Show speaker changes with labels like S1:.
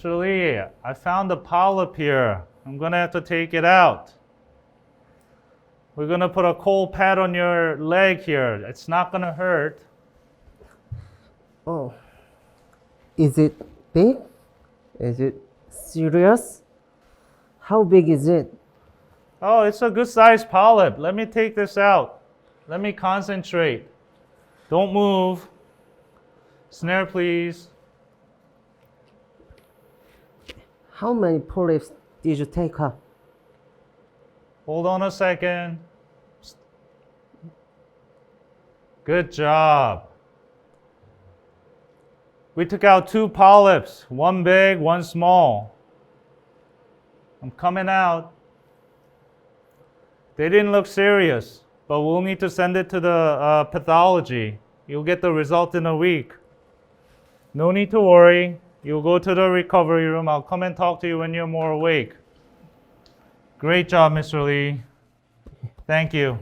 S1: Mr. Lee, I found a polyp here. I'm gonna have to take it out. We're gonna put a cold pad on your leg here. It's not gonna hurt.
S2: Oh, is it big? Is it serious? How big is it?
S1: Oh, it's a good sized polyp. Let me take this out. Let me concentrate. Don't move. Snare, please.
S2: How many polyps did you take out?
S1: Hold on a second. Good job. We took out 2 polyps, one big, one small. I'm coming out. They didn't look serious, but we'll need to send it to the pathology. You'll get the result in a week. No need to worry. You'll go to the recovery room. I'll come and talk to you when you're more awake. Great job, Mr. Lee. Thank you.